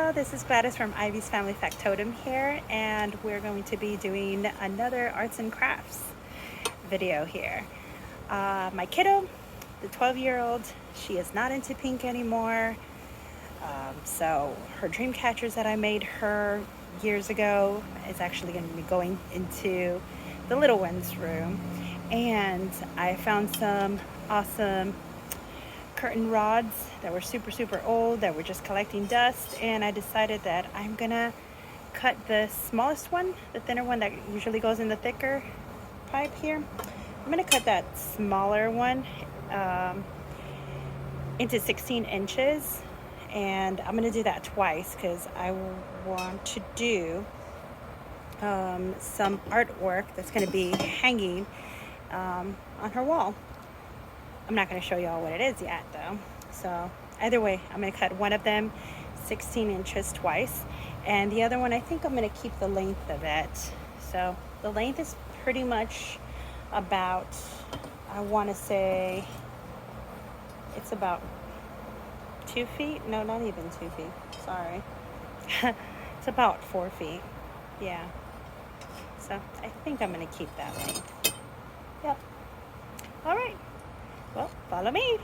Hello, this is Gladys from Ivy's Family Factotum here, and we're going to be doing another arts and crafts video here. My kiddo, the 12-year-old, she is not into pink anymore. So her dream catchers that I made her years ago is actually going to be going into the little one's room. And I found some awesome curtain rods that were super old, that were just collecting dust, and I decided that I'm gonna cut the smallest one, the thinner one that usually goes in the thicker pipe here. I'm gonna cut that smaller one into 16 inches, and I'm gonna do that twice because I want to do some artwork that's gonna be hanging on her wall. I'm not going to show you all what it is yet though. So either way, I'm going to cut one of them 16 inches twice, and the other one I think I'm going to keep the length of it. So the length is pretty much about, I want to say it's about 2 feet. No, not even 2 feet. Sorry. It's about 4 feet. Yeah. So I think I'm going to keep that length. Yep. All right. Well, follow me.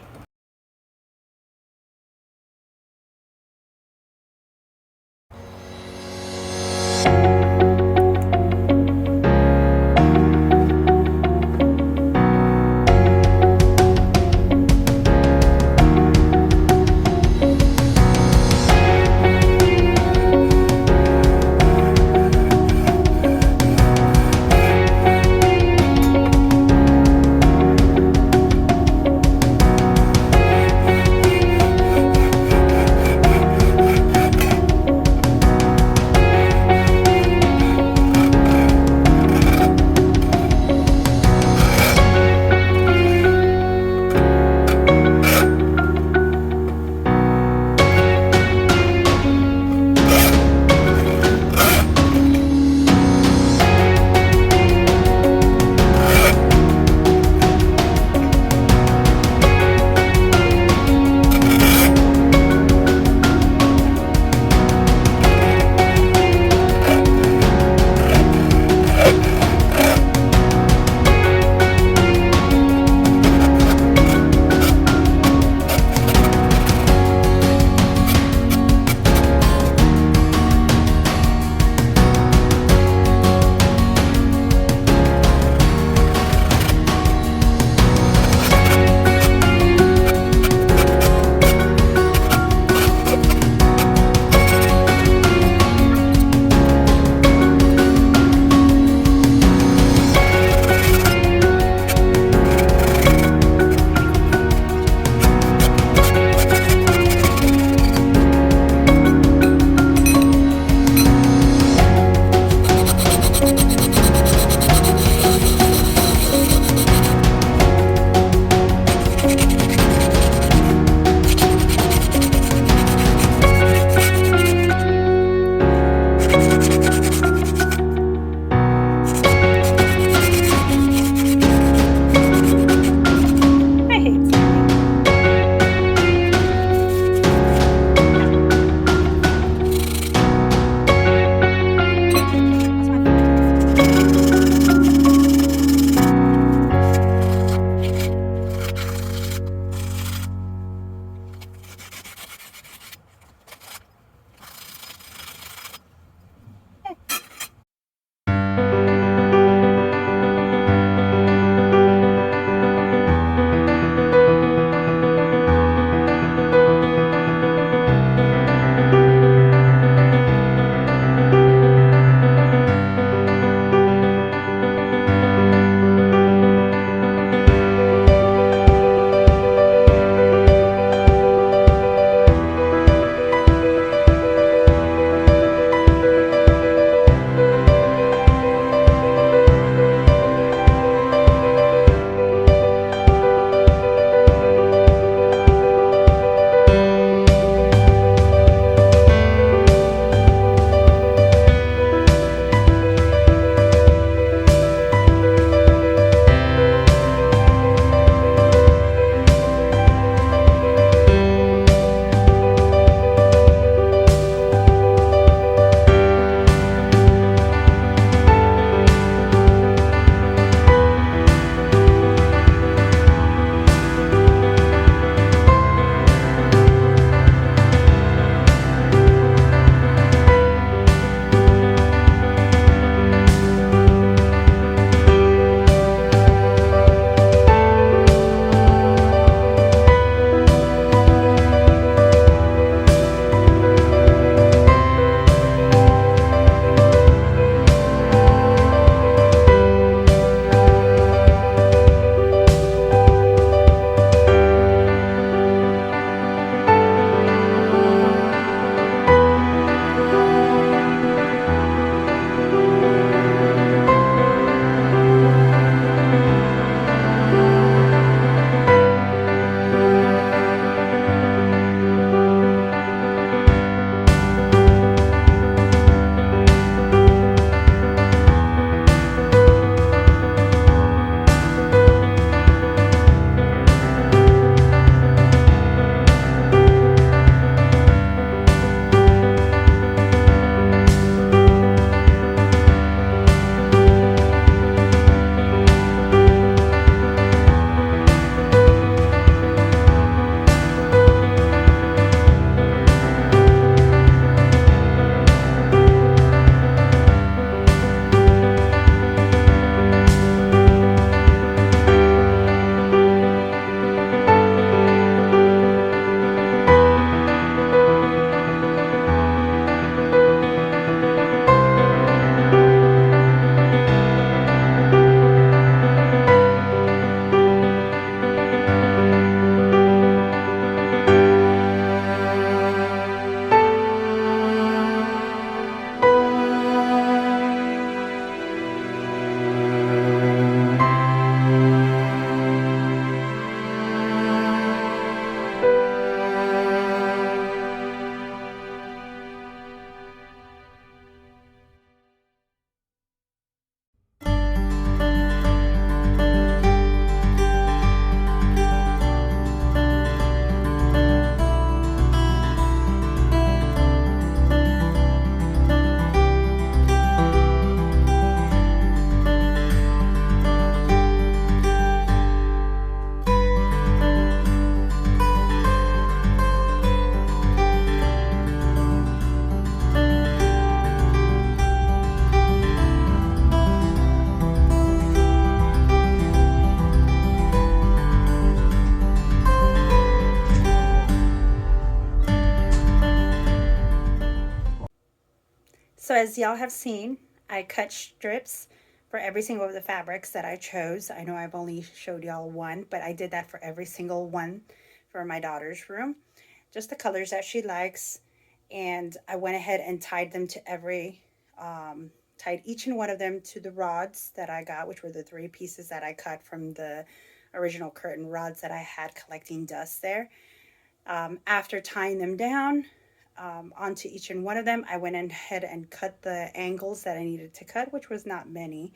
So as y'all have seen, I cut strips for every single of the fabrics that I chose. I know I've only showed y'all one, but I did that for every single one for my daughter's room. Just the colors that she likes. And I went ahead and tied them to tied each and one of them to the rods that I got, which were the 3 pieces that I cut from the original curtain rods that I had collecting dust there. After tying them down onto each and one of them, I went ahead and cut the angles that I needed to cut, which was not many.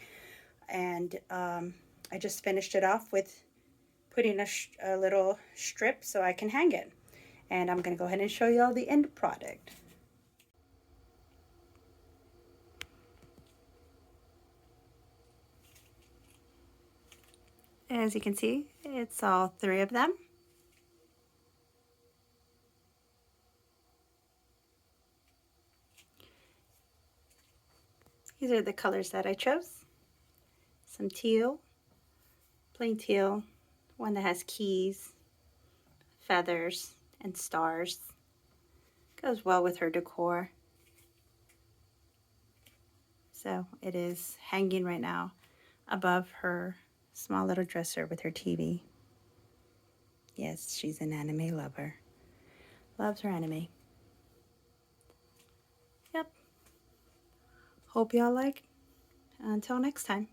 And I just finished it off with putting a little strip so I can hang it. And I'm going to go ahead and show you all the end product. As you can see, it's all 3 of them. These are the colors that I chose. Some teal, plain teal, one that has keys, feathers, and stars. Goes well with her decor. So it is hanging right now above her small little dresser with her TV. Yes, she's an anime lover. Loves her anime. Yep. Hope y'all like. Until next time.